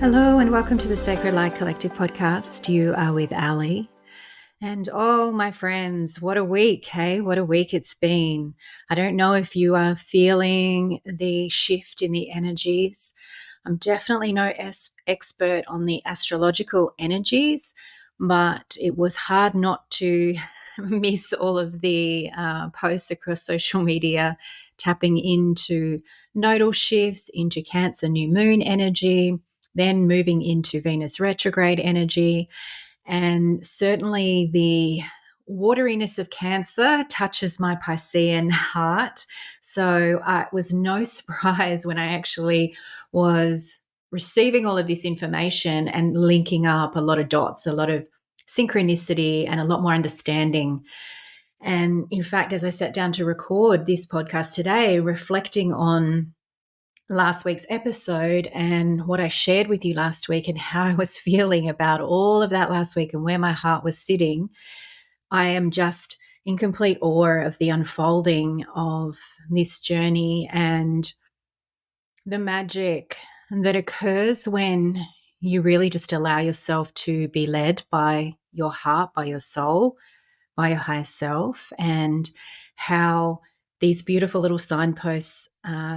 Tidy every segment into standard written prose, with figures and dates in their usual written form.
Hello and welcome to the Sacred Light Collective podcast. You are with Ali. And oh, my friends, what a week, hey? What a week it's been. I don't know if you are feeling the shift in the energies. I'm definitely no expert on the astrological energies, but it was hard not to miss all of the posts across social media tapping into nodal shifts, into Cancer new moon energy, then moving into Venus retrograde energy. And certainly the wateriness of Cancer touches my Piscean heart. So it was no surprise when I actually was receiving all of this information and linking up a lot of dots, a lot of synchronicity, and a lot more understanding. And in fact, as I sat down to record this podcast today, reflecting on last week's episode and what I shared with you last week and how I was feeling about all of that last week and where my heart was sitting, I am just in complete awe of the unfolding of this journey and the magic that occurs when you really just allow yourself to be led by your heart, by your soul, by your higher self, and how these beautiful little signposts,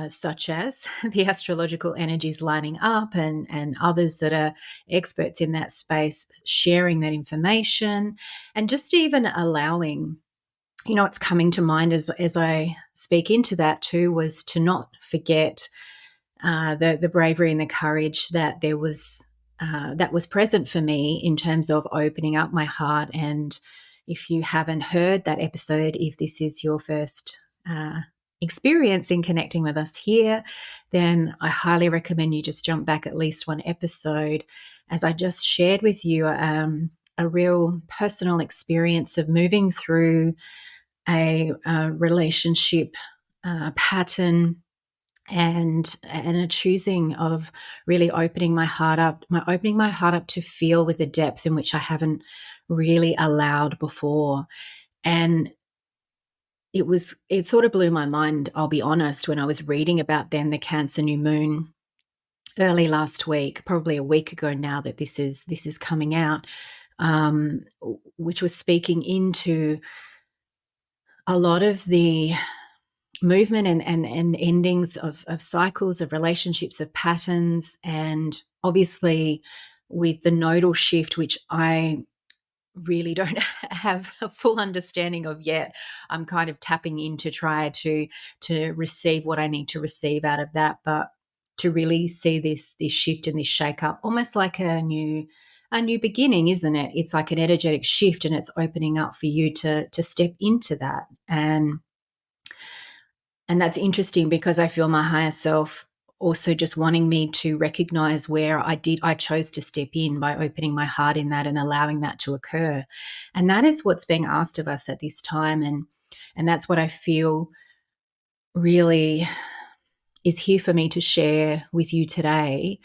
such as the astrological energies lining up and others that are experts in that space, sharing that information, and just even allowing, what's coming to mind as I speak into that too, was to not forget the bravery and the courage that there was that was present for me in terms of opening up my heart. And if you haven't heard that episode, if this is your first experience in connecting with us here, then I highly recommend you just jump back at least one episode, as I just shared with you a real personal experience of moving through a relationship pattern and a choosing of really opening my heart up to feel with a depth in which I haven't really allowed before. And it sort of blew my mind, I'll be honest, when I was reading about then the Cancer new moon early last week, probably a week ago now that this is coming out, which was speaking into a lot of the movement and endings of cycles, of relationships, of patterns, and obviously with the nodal shift, which I really don't have a full understanding of yet. I'm kind of tapping in to try to receive what I need to receive out of that, but to really see this shift and this shake up, almost like a new beginning, isn't it? It's like an energetic shift, and it's opening up for you to step into that. And that's interesting because I feel my higher self also just wanting me to recognize where I chose to step in by opening my heart in that and allowing that to occur. And that is what's being asked of us at this time. And that's what I feel really is here for me to share with you today,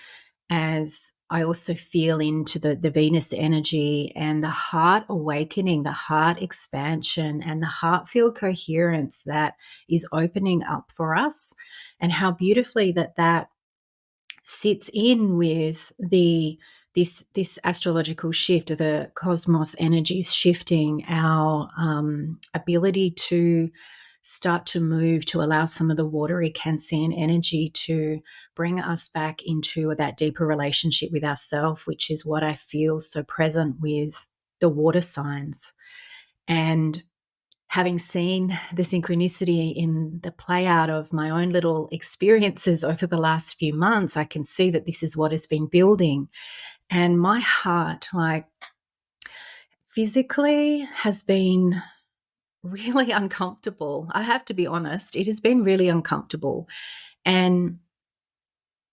as I also feel into the Venus energy and the heart awakening, the heart expansion, and the heart field coherence that is opening up for us, and how beautifully that sits in with this astrological shift of the cosmos energies shifting, our ability to start to move, to allow some of the watery Cancerian energy to bring us back into that deeper relationship with ourselves, which is what I feel so present with the water signs. And having seen the synchronicity in the play out of my own little experiences over the last few months, I can see that this is what has been building. And my heart, like physically, has been really uncomfortable. I have to be honest, it has been really uncomfortable. And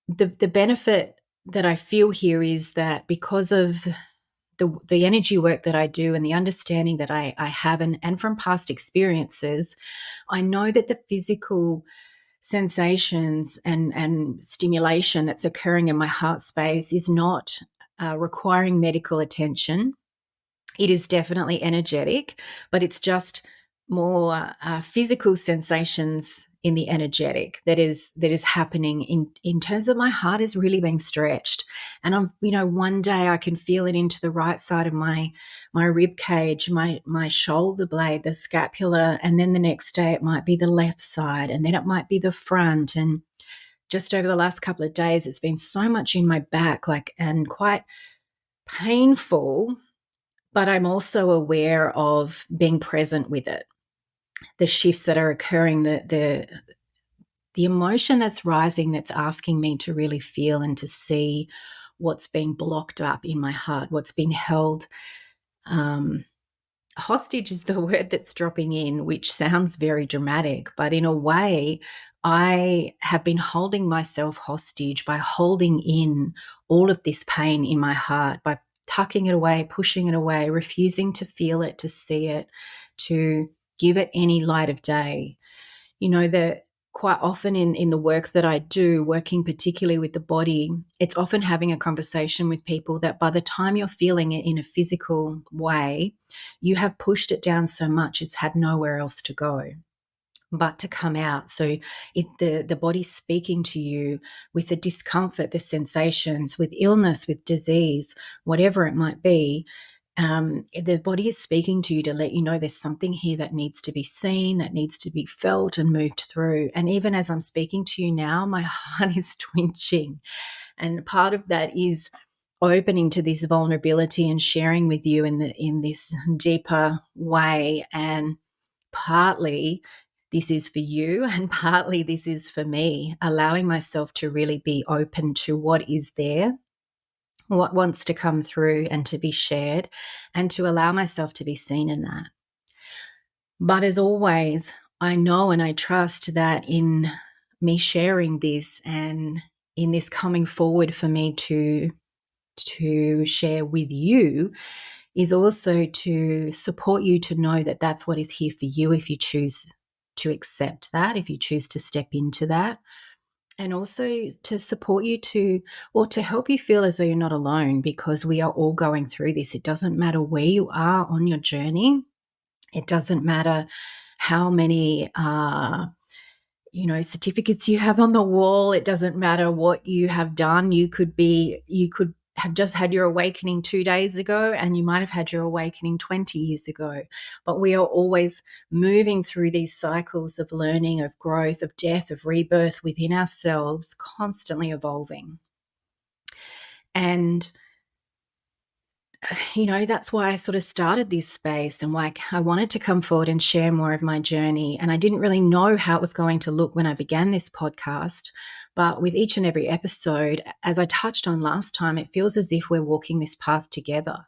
the benefit that I feel here is that because of the energy work that I do and the understanding that I have and from past experiences, I know that the physical sensations and stimulation that's occurring in my heart space is not requiring medical attention. It is definitely energetic, but it's just physical sensations in the energetic that is happening in terms of my heart is really being stretched. And I'm, one day I can feel it into the right side of my rib cage, my shoulder blade, the scapula, and then the next day it might be the left side, and then it might be the front. And just over the last couple of days it's been so much in my back, and quite painful, but I'm also aware of being present with it, the shifts that are occurring, the emotion that's rising, that's asking me to really feel and to see what's been blocked up in my heart, what's been held. Hostage is the word that's dropping in, which sounds very dramatic, but in a way, I have been holding myself hostage by holding in all of this pain in my heart, by tucking it away, pushing it away, refusing to feel it, to see it, to give it any light of day. That quite often in the work that I do, working particularly with the body, it's often having a conversation with people that by the time you're feeling it in a physical way, you have pushed it down so much it's had nowhere else to go but to come out. So the body's speaking to you with the discomfort, the sensations, with illness, with disease, whatever it might be. The body is speaking to you to let you know there's something here that needs to be seen, that needs to be felt and moved through. And even as I'm speaking to you now, my heart is twitching. And part of that is opening to this vulnerability and sharing with you in this deeper way. And partly this is for you and partly this is for me, allowing myself to really be open to what is there, what wants to come through and to be shared, and to allow myself to be seen in that. But as always, I know and I trust that in me sharing this and in this coming forward for me to share with you is also to support you to know that that's what is here for you if you choose to accept that, if you choose to step into that. And also to support you to help you feel as though you're not alone, because we are all going through this. It doesn't matter where you are on your journey. It doesn't matter how many, certificates you have on the wall. It doesn't matter what you have done. You could have just had your awakening 2 days ago, and you might have had your awakening 20 years ago. But we are always moving through these cycles of learning, of growth, of death, of rebirth within ourselves, constantly evolving. And that's why I sort of started this space, and why I wanted to come forward and share more of my journey. And I didn't really know how it was going to look when I began this podcast. But with each and every episode, as I touched on last time, it feels as if we're walking this path together.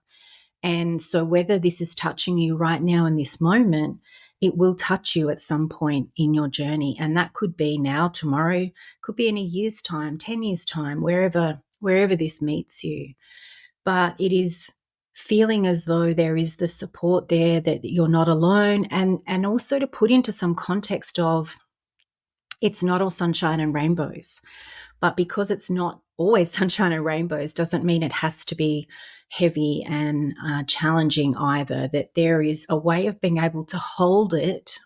And so whether this is touching you right now in this moment, it will touch you at some point in your journey. And that could be now, tomorrow, could be in a year's time, 10 years' time, wherever this meets you. But it is feeling as though there is the support there, that you're not alone, and also to put into some context of it's not all sunshine and rainbows. But because it's not always sunshine and rainbows doesn't mean it has to be heavy and challenging either, that there is a way of being able to hold it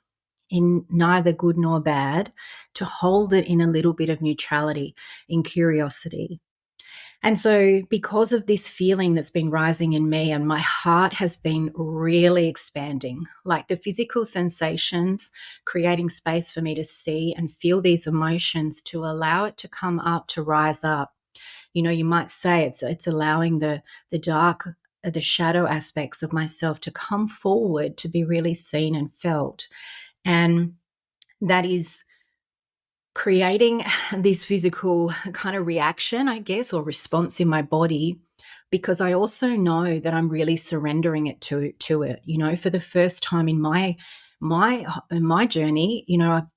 in neither good nor bad, to hold it in a little bit of neutrality, in curiosity. And so because of this feeling that's been rising in me, and my heart has been really expanding, like the physical sensations, creating space for me to see and feel these emotions, to allow it to come up, to rise up. You might say it's allowing the dark, the shadow aspects of myself to come forward, to be really seen and felt. And that is creating this physical kind of reaction, I guess, or response in my body, because I also know that I'm really surrendering it to it. For the first time in my journey,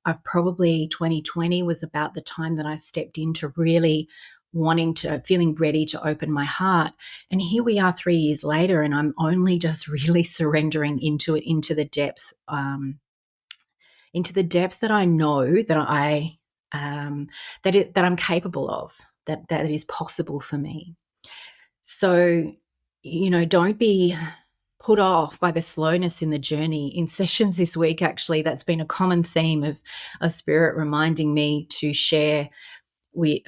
I've probably 2020 was about the time that I stepped into really feeling ready to open my heart. And here we are 3 years later, and I'm only just really surrendering into it, into the depth that I know that that I'm capable of, that is possible for me. So, don't be put off by the slowness in the journey. In sessions this week, actually, that's been a common theme of Spirit reminding me to share with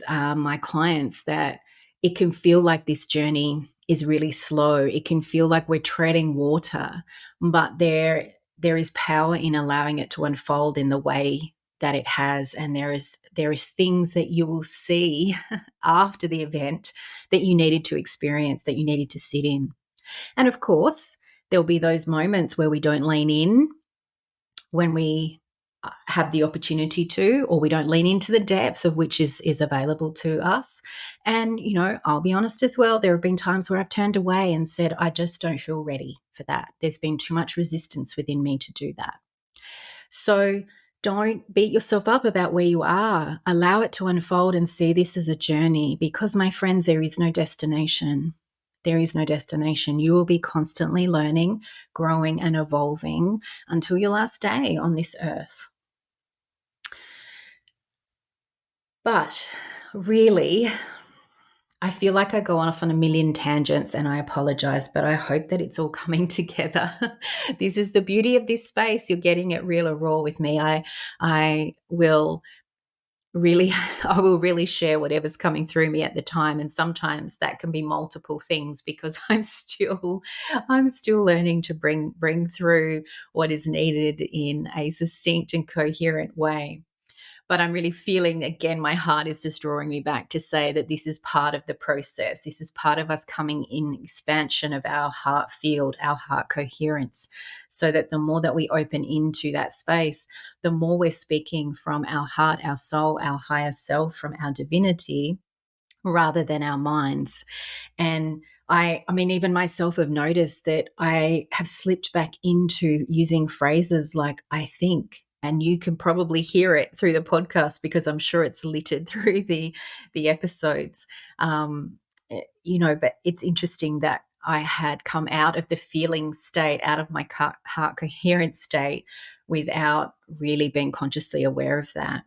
my clients that it can feel like this journey is really slow. It can feel like we're treading water, but there is power in allowing it to unfold in the way that it has. And there is things that you will see after the event that you needed to experience, that you needed to sit in. And of course, there'll be those moments where we don't lean in when we have the opportunity to, or we don't lean into the depth of which is available to us. And, I'll be honest as well, there have been times where I've turned away and said, I just don't feel ready for that. There's been too much resistance within me to do that. So don't beat yourself up about where you are. Allow it to unfold and see this as a journey, because, my friends, there is no destination. There is no destination. You will be constantly learning, growing, and evolving until your last day on this earth. But really, I feel like I go off on a million tangents, and I apologize, but I hope that it's all coming together. This is the beauty of this space. You're getting it real or raw with me. I will really share whatever's coming through me at the time. And sometimes that can be multiple things, because I'm still learning to bring through what is needed in a succinct and coherent way. But I'm really feeling, again, my heart is just drawing me back to say that this is part of the process. This is part of us coming in expansion of our heart field, our heart coherence, so that the more that we open into that space, the more we're speaking from our heart, our soul, our higher self, from our divinity, rather than our minds. And I mean, even myself have noticed that I have slipped back into using phrases like I think. And you can probably hear it through the podcast, because I'm sure it's littered through the episodes. But it's interesting that I had come out of the feeling state, out of my heart coherent state, without really being consciously aware of that.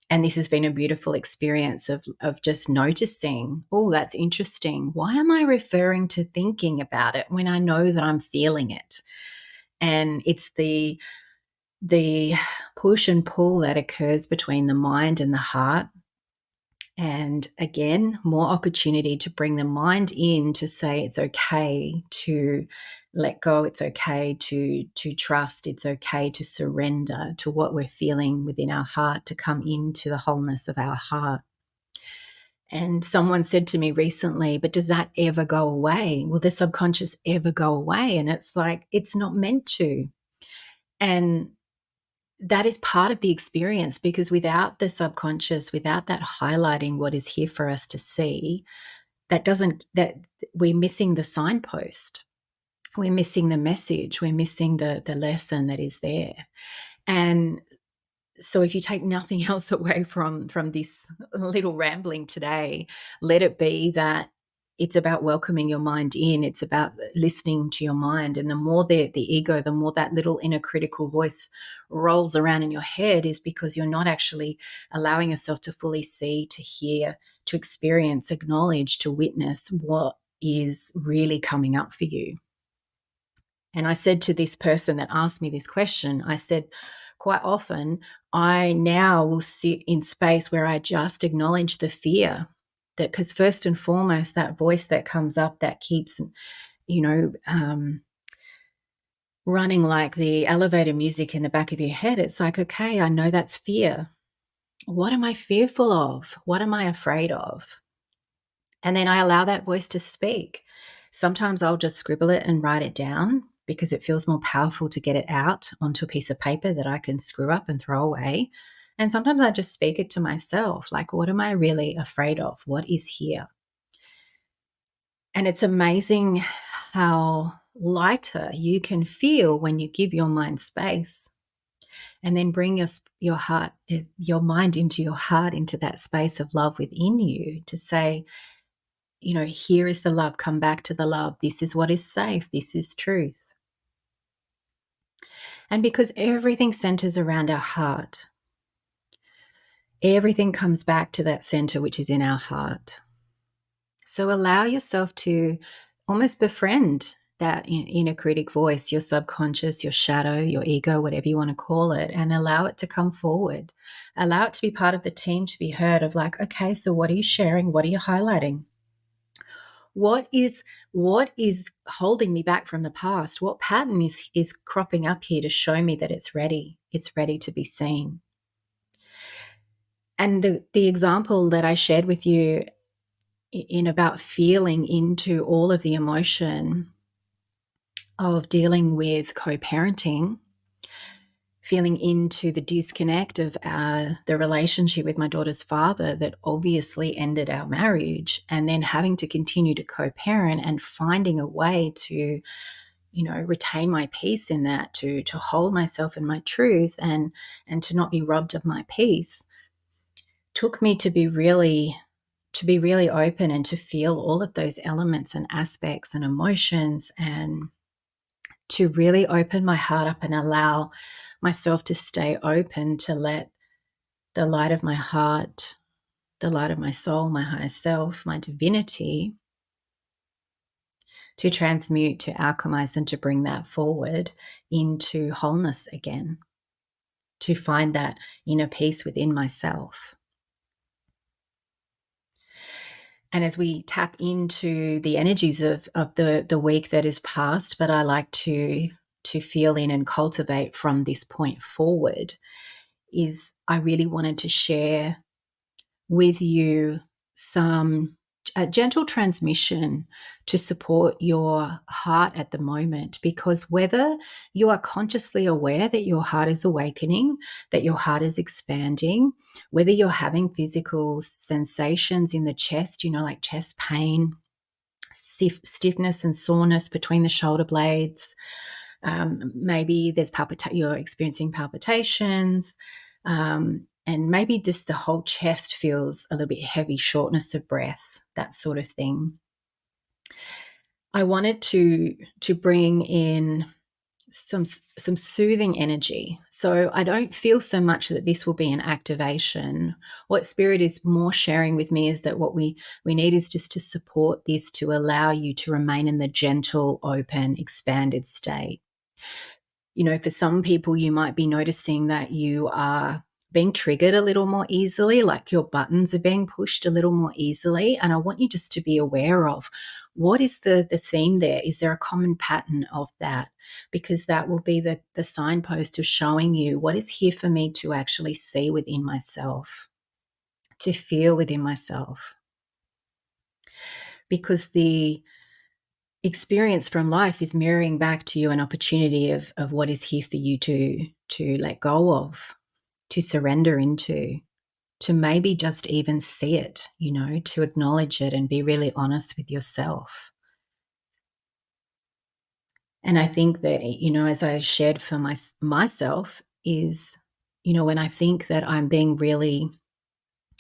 And this has been a beautiful experience of just noticing, oh, that's interesting. Why am I referring to thinking about it when I know that I'm feeling it? And it's the push and pull that occurs between the mind and the heart. And again, more opportunity to bring the mind in to say it's okay to let go, it's okay to trust, it's okay to surrender to what we're feeling within our heart, to come into the wholeness of our heart. And someone said to me recently, but does that ever go away? Will the subconscious ever go away? And it's like, it's not meant to. And that is part of the experience, because without the subconscious, without that highlighting what is here for us to see, that we're missing the signpost. We're missing the message. We're missing the lesson that is there. And so if you take nothing else away from this little rambling today, let it be that it's about welcoming your mind in. It's about listening to your mind. And the more the ego, the more that little inner critical voice rolls around in your head, is because you're not actually allowing yourself to fully see, to hear, to experience, acknowledge, to witness what is really coming up for you. And I said to this person that asked me this question, I said, quite often, I now will sit in space where I just acknowledge the fear. That, because first and foremost, that voice that comes up that keeps, running like the elevator music in the back of your head, it's like, okay, I know that's fear. What am I fearful of? What am I afraid of? And then I allow that voice to speak. Sometimes I'll just scribble it and write it down, because it feels more powerful to get it out onto a piece of paper that I can screw up and throw away. And sometimes I just speak it to myself, like, what am I really afraid of? What is here? And it's amazing how lighter you can feel when you give your mind space, and then bring your mind into your heart, into that space of love within you, to say, here is the love, come back to the love. This is what is safe. This is truth. And because everything centers around our heart, everything comes back to that center, which is in our heart. So allow yourself to almost befriend that inner critic voice, your subconscious, your shadow, your ego, whatever you want to call it, and allow it to come forward. Allow it to be part of the team, to be heard of like, okay, so what are you sharing? What are you highlighting? What is holding me back from the past? What pattern is cropping up here to show me that it's ready? It's ready to be seen. And the example that I shared with you in about feeling into all of the emotion of dealing with co-parenting, feeling into the disconnect of the relationship with my daughter's father that obviously ended our marriage, and then having to continue to co-parent and finding a way to, retain my peace in that, to hold myself in my truth and to not be robbed of my peace, took me to be really open and to feel all of those elements and aspects and emotions, and to really open my heart up and allow myself to stay open to let the light of my heart, the light of my soul, my higher self, my divinity, to transmute, to alchemize, and to bring that forward into wholeness again, to find that inner peace within myself. And as we tap into the energies of the week that is past, but I like to feel in and cultivate from this point forward, is I really wanted to share with you a gentle transmission to support your heart at the moment, because whether you are consciously aware that your heart is awakening, that your heart is expanding, whether you're having physical sensations in the chest, like chest pain, stiffness and soreness between the shoulder blades, maybe there's you're experiencing palpitations, and maybe just the whole chest feels a little bit heavy, shortness of breath, that sort of thing. I wanted to bring in some soothing energy. So I don't feel so much that this will be an activation. What Spirit is more sharing with me is that what we need is just to support this, to allow you to remain in the gentle, open, expanded state. For some people, you might be noticing that you are being triggered a little more easily, like your buttons are being pushed a little more easily. And I want you just to be aware of what is the theme there. Is there a common pattern of that? Because that will be the signpost of showing you what is here for me to actually see within myself, to feel within myself. Because the experience from life is mirroring back to you an opportunity of what is here for you to let go of, to surrender into, to maybe just even see it, to acknowledge it and be really honest with yourself. And I think that, as I shared for myself is, when I think that I'm being really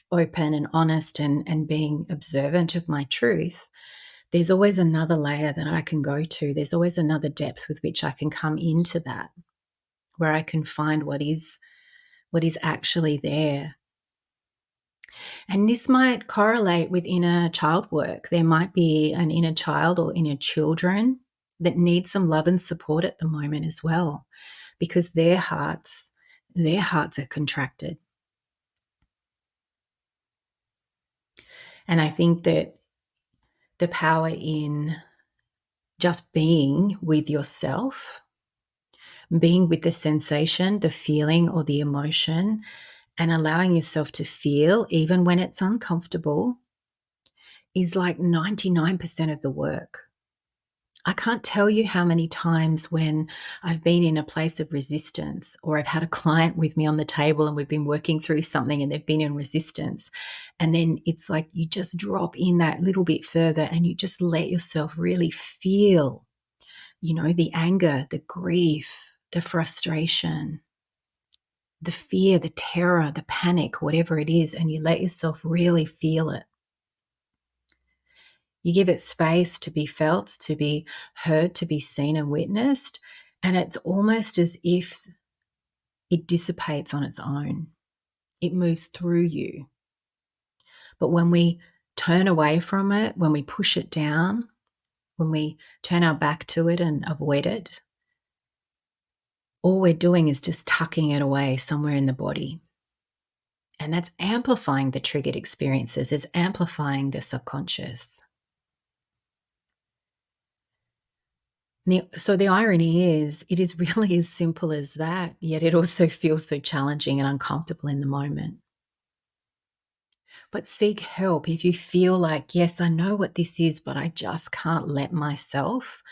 open and honest and being observant of my truth, there's always another layer that I can go to. There's always another depth with which I can come into that, where I can find what is actually there. And this might correlate with inner child work. There might be an inner child or inner children that need some love and support at the moment as well, because their hearts are contracted. And I think that the power in just being with yourself, being with the sensation, the feeling or the emotion, and allowing yourself to feel even when it's uncomfortable is like 99% of the work. I can't tell you how many times when I've been in a place of resistance, or I've had a client with me on the table and we've been working through something and they've been in resistance. And then it's like you just drop in that little bit further and you just let yourself really feel, the anger, the grief, the frustration, the fear, the terror, the panic, whatever it is, and you let yourself really feel it. You give it space to be felt, to be heard, to be seen and witnessed, and it's almost as if it dissipates on its own. It moves through you. But when we turn away from it, when we push it down, when we turn our back to it and avoid it, all we're doing is just tucking it away somewhere in the body. And that's amplifying the triggered experiences, it's amplifying the subconscious. So the irony is, it is really as simple as that, yet it also feels so challenging and uncomfortable in the moment. But seek help if you feel like, yes, I know what this is, but I just can't let myself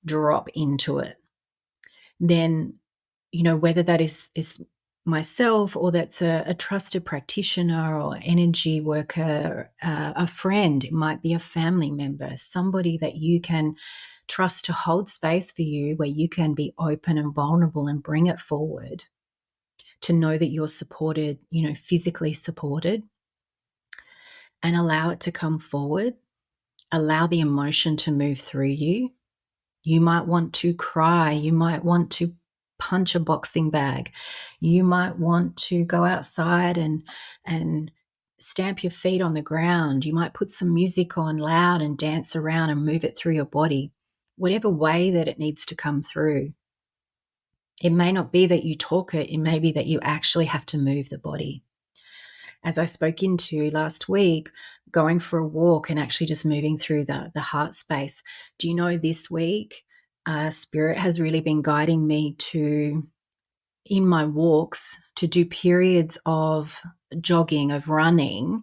drop into it. Then, whether that is myself or that's a trusted practitioner or energy worker, a friend, it might be a family member, somebody that you can trust to hold space for you where you can be open and vulnerable and bring it forward, to know that you're supported, physically supported, and allow it to come forward. Allow the emotion to move through you. You might want to cry. You might want to punch a boxing bag. You might want to go outside and stamp your feet on the ground. You might put some music on loud and dance around and move it through your body, whatever way that it needs to come through. It may not be that you talk it. It may be that you actually have to move the body. As I spoke into last week, going for a walk and actually just moving through the heart space. Do you know, this week, Spirit has really been guiding me to, in my walks, to do periods of jogging, of running,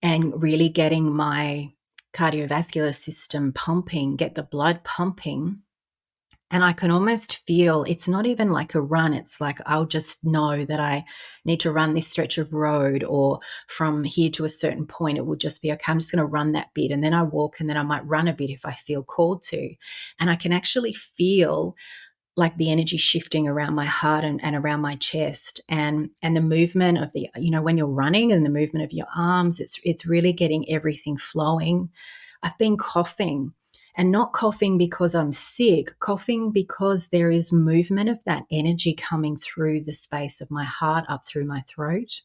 and really getting my cardiovascular system pumping, get the blood pumping. And I can almost feel, it's not even like a run. It's like I'll just know that I need to run this stretch of road, or from here to a certain point, it will just be, okay, I'm just going to run that bit. And then I walk, and then I might run a bit if I feel called to. And I can actually feel like the energy shifting around my heart and around my chest, and the movement of the, when you're running, and the movement of your arms, it's really getting everything flowing. I've been coughing. And not coughing because I'm sick, coughing because there is movement of that energy coming through the space of my heart up through my throat,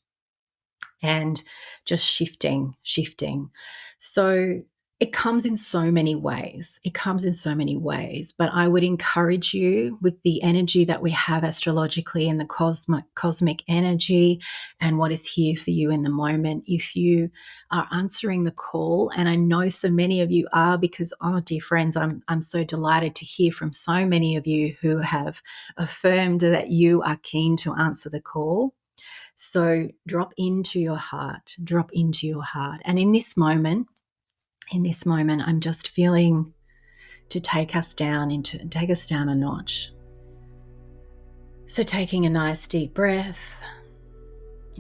and just shifting. So it comes in so many ways. But I would encourage you, with the energy that we have astrologically and the cosmic energy and what is here for you in the moment, if you are answering the call, and I know so many of you are, because, oh, dear friends, I'm so delighted to hear from so many of you who have affirmed that you are keen to answer the call. So drop into your heart. And in this moment, I'm just feeling to take us down a notch. So taking a nice deep breath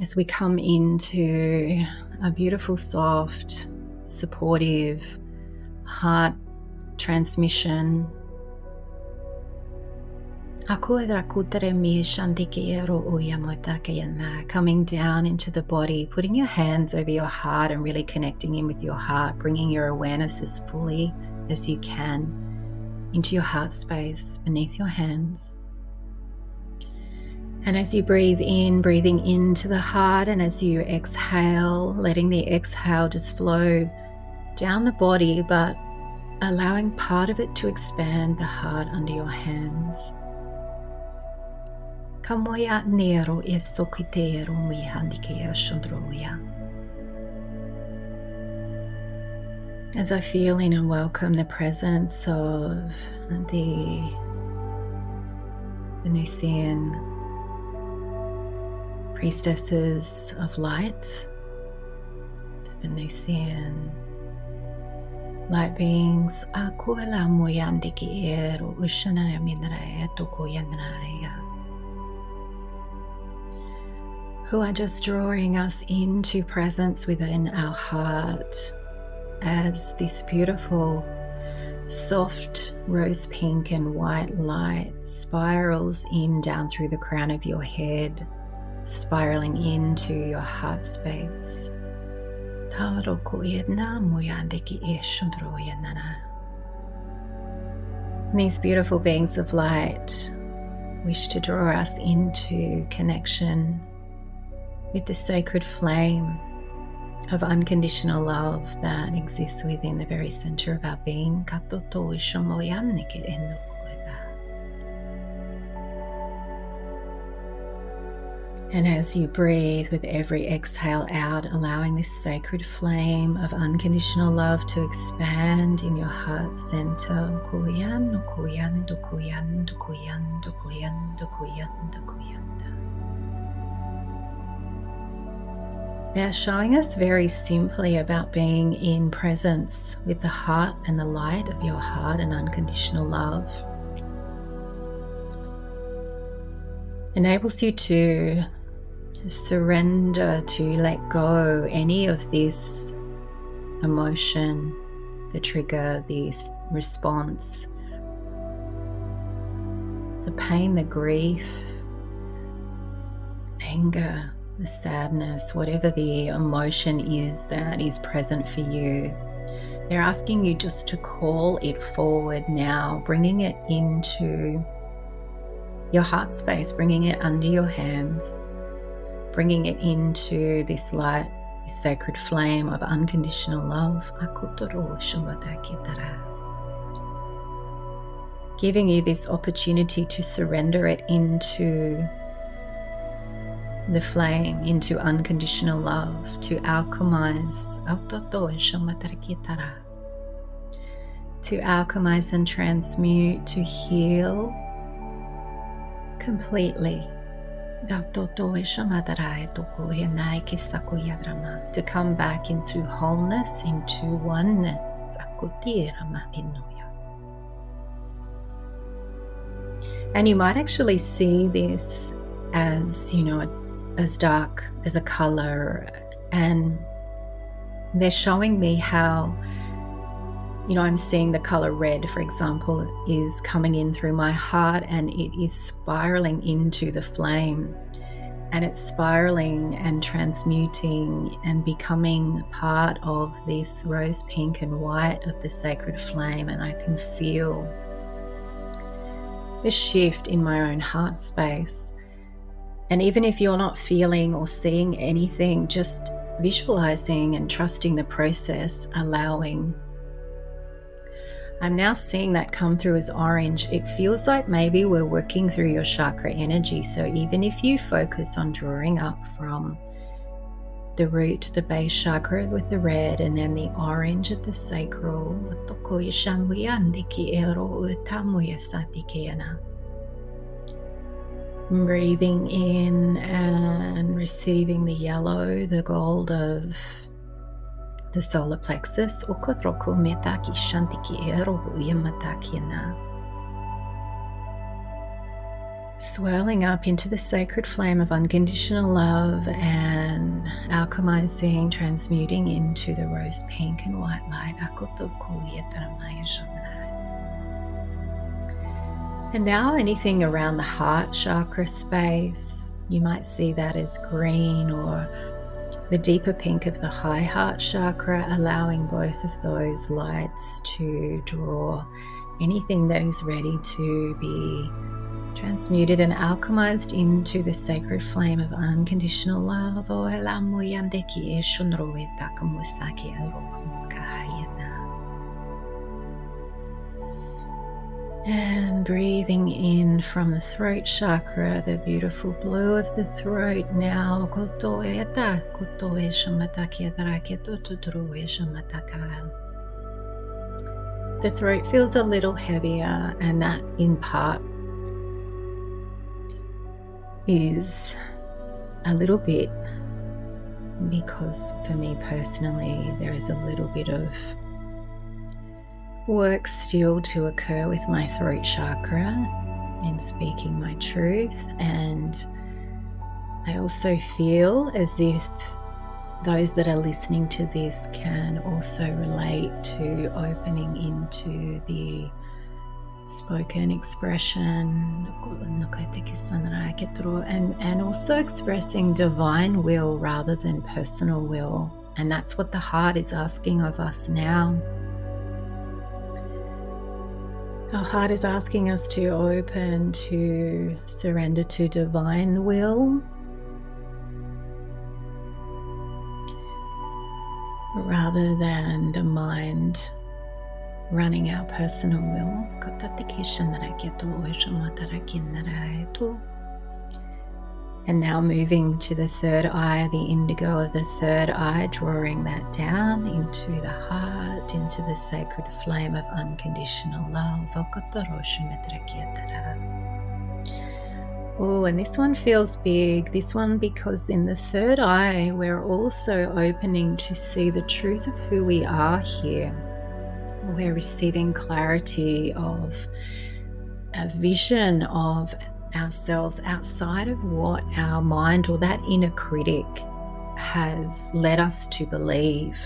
as we come into a beautiful, soft, supportive heart transmission. Coming down into the body, putting your hands over your heart and really connecting in with your heart, bringing your awareness as fully as you can into your heart space beneath your hands. And as you breathe in, breathing into the heart, and as you exhale, letting the exhale just flow down the body, but allowing part of it to expand the heart under your hands. Kamoya nero esokitero mi handike shondroya. As I feel in and welcome the presence of the Venusian priestesses of light, the Venusian light beings, Akuela moyandiki ero ushanara minra etoko yanraya, who are just drawing us into presence within our heart as this beautiful, soft rose pink and white light spirals in down through the crown of your head, spiraling into your heart space. These beautiful beings of light wish to draw us into connection with the sacred flame of unconditional love that exists within the very center of our being. And as you breathe with every exhale out, allowing this sacred flame of unconditional love to expand in your heart center. They're showing us very simply about being in presence with the heart and the light of your heart and unconditional love. Enables you to surrender, to let go any of this emotion, the trigger, the response, the pain, the grief, anger, the sadness, whatever the emotion is that is present for you. They're asking you just to call it forward now, bringing it into your heart space, bringing it under your hands, bringing it into this light, this sacred flame of unconditional love. Giving you this opportunity to surrender it into the flame, into unconditional love, to alchemize, and transmute, to heal completely. To come back into wholeness, into oneness. And you might actually see this as, as dark as a color, and they're showing me how, I'm seeing the color red, for example, is coming in through my heart, and it is spiraling into the flame, and it's spiraling and transmuting and becoming part of this rose pink and white of the sacred flame. And I can feel the shift in my own heart space. And even if you're not feeling or seeing anything, just visualizing and trusting the process, allowing. I'm now seeing that come through as orange. It feels like maybe we're working through your chakra energy. So even if you focus on drawing up from the root to the base chakra with the red, and then the orange at the sacral, breathing in and receiving the yellow, the gold of the solar plexus, swirling up into the sacred flame of unconditional love and alchemizing, transmuting into the rose pink and white light. And now anything around the heart chakra space, you might see that as green, or the deeper pink of the high heart chakra, allowing both of those lights to draw anything that is ready to be transmuted and alchemized into the sacred flame of unconditional love. And breathing in from the throat chakra, the beautiful blue of the throat now. The throat feels a little heavier, and that in part is a little bit because for me personally there is a little bit of work still to occur with my throat chakra in speaking my truth. And I also feel as if those that are listening to this can also relate to opening into the spoken expression and also expressing divine will rather than personal will. And that's what the heart is asking of us now. Our heart is asking us to open, to surrender to divine will, rather than the mind running our personal will. And now moving to the third eye, the indigo of the third eye, drawing that down into the heart, into the sacred flame of unconditional love. Oh, and this one feels big. This one because in the third eye, we're also opening to see the truth of who we are here. We're receiving clarity of a vision of ourselves outside of what our mind or that inner critic has led us to believe.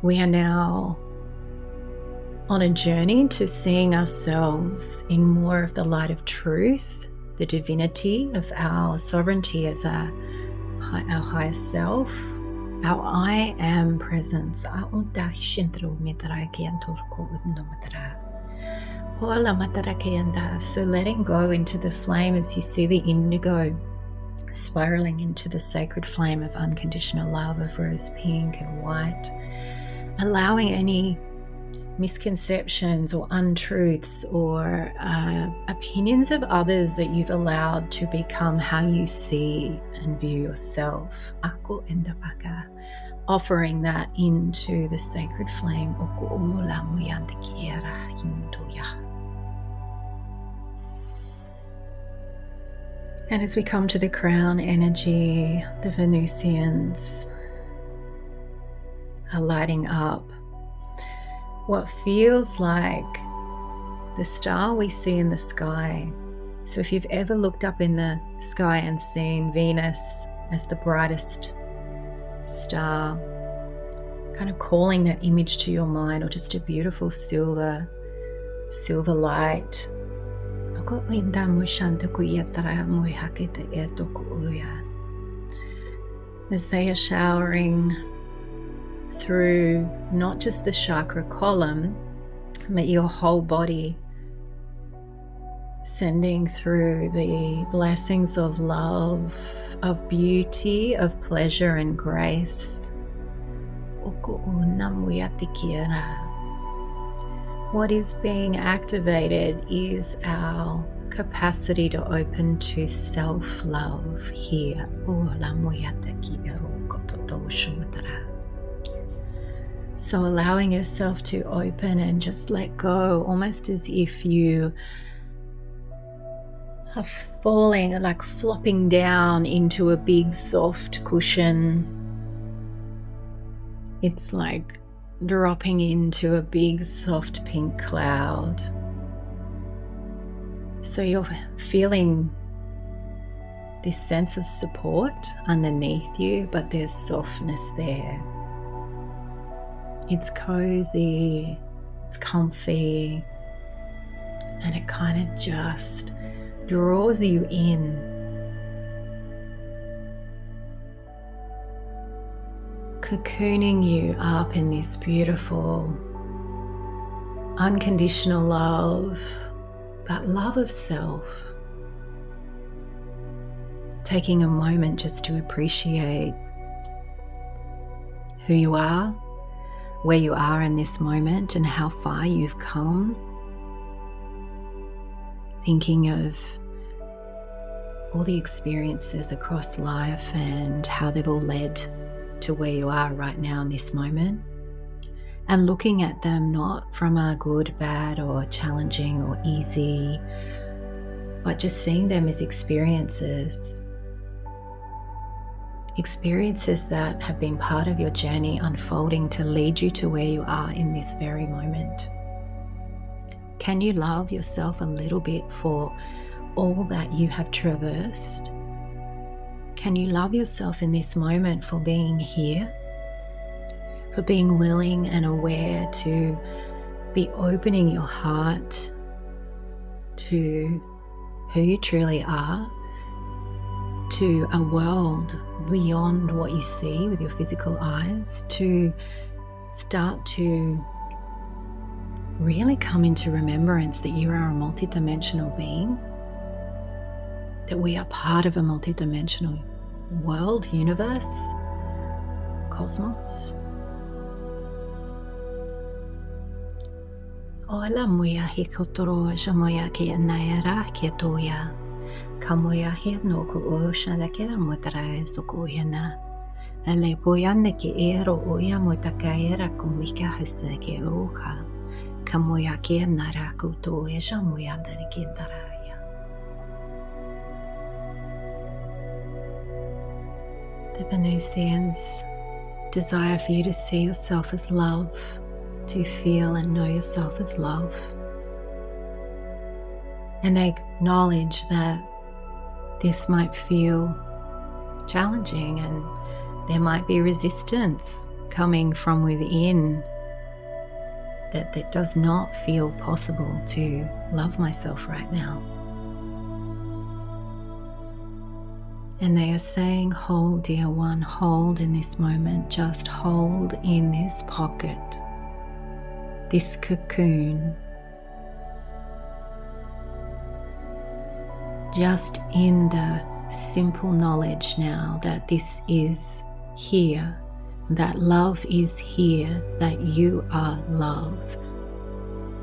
We are now on a journey to seeing ourselves in more of the light of truth, the divinity of our sovereignty as our highest self, our I am presence. So letting go into the flame as you see the indigo spiraling into the sacred flame of unconditional love of rose pink and white, allowing any misconceptions or untruths or opinions of others that you've allowed to become how you see and view yourself. Offering that into the sacred flame. And as we come to the crown energy, the Venusians are lighting up what feels like the star we see in the sky. So if you've ever looked up in the sky and seen Venus as the brightest star, kind of calling that image to your mind, or just a beautiful silver light. As they are showering through not just the chakra column, but your whole body, sending through the blessings of love, of beauty, of pleasure and grace. What is being activated is our capacity to open to self-love here. So allowing yourself to open and just let go, almost as if you are falling, like flopping down into a big soft cushion. It's like dropping into a big soft pink cloud. So you're feeling this sense of support underneath you, but there's softness there. It's cozy, it's comfy, and it kind of just draws you in. Cocooning you up in this beautiful, unconditional love, but love of self. Taking a moment just to appreciate who you are, where you are in this moment, and how far you've come. Thinking of all the experiences across life and how they've all led to where you are right now in this moment, and looking at them not from a good, bad, or challenging or easy, but just seeing them as experiences that have been part of your journey unfolding to lead you to where you are in this very moment. Can you love yourself a little bit for all that you have traversed? Can you love yourself in this moment for being here, for being willing and aware to be opening your heart to who you truly are, to a world beyond what you see with your physical eyes, to start to really come into remembrance that you are a multidimensional being, that we are part of a multidimensional world, universe, cosmos, Ola muya hikotoro shamoya ke naira ke toya. Kamoya he no ku o shanda ke mutara sukuina. Ale boyande ke ero oya mutakaera kumika hasake oka. Kamoya ke nara kuto shamoya ke daraya. The Venusians desire for you to see yourself as love, to feel and know yourself as love. And they acknowledge that this might feel challenging and there might be resistance coming from within, that it does not feel possible to love myself right now. And they are saying, hold, dear one, hold in this moment, just hold in this pocket, this cocoon, just in the simple knowledge now that this is here, that love is here, that you are love,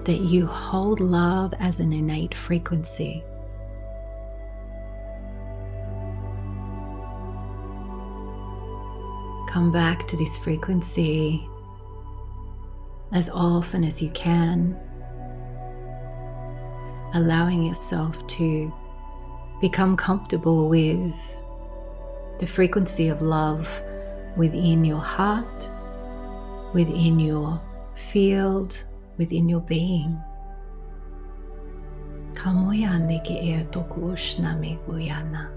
that you hold love as an innate frequency. Come back to this frequency as often as you can, allowing yourself to become comfortable with the frequency of love within your heart, within your field, within your being. Kamoyande ke e toku ushname goyana.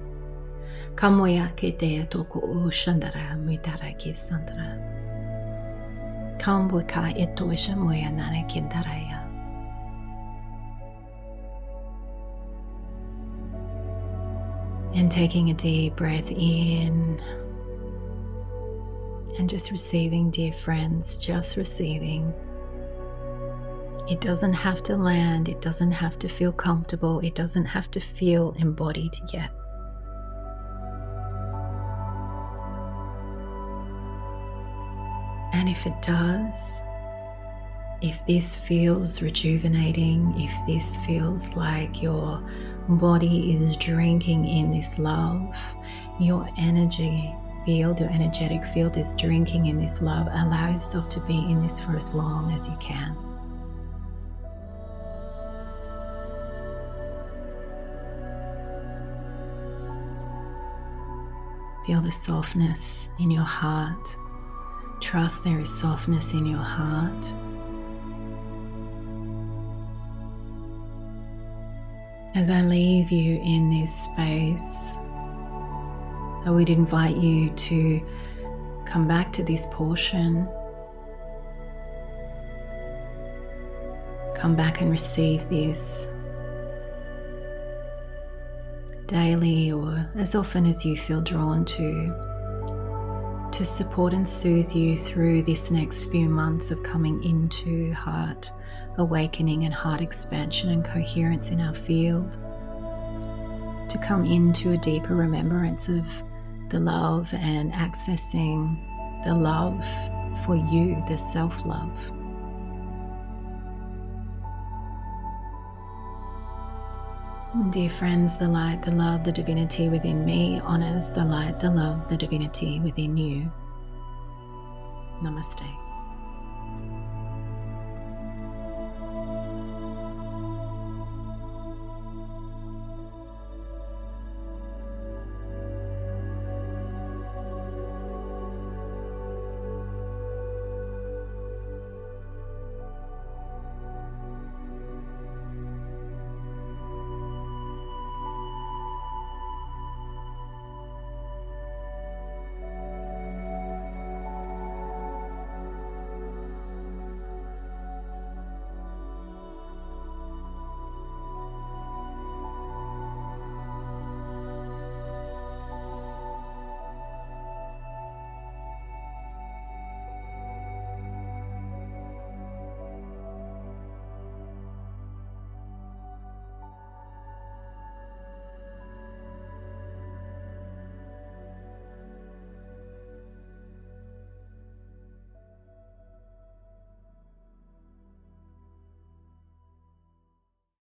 Kamoya ke te toku ushandara mutara ke sandra. Kamboka eto shamoya nana ke daraya. And taking a deep breath in and just receiving, dear friends, just receiving. It doesn't have to land, it doesn't have to feel comfortable, it doesn't have to feel embodied yet. And if it does, if this feels rejuvenating, if this feels like your body is drinking in this love, your energy field, your energetic field is drinking in this love, allow yourself to be in this for as long as you can. Feel the softness in your heart. Trust there is softness in your heart. As I leave you in this space, I would invite you to come back to this portion. Come back and receive this daily or as often as you feel drawn to support and soothe you through this next few months of coming into heart awakening and heart expansion and coherence in our field, to come into a deeper remembrance of the love and accessing the love for you, the self-love. Dear friends, the light, the love, the divinity within me honors the light, the love, the divinity within you. Namaste.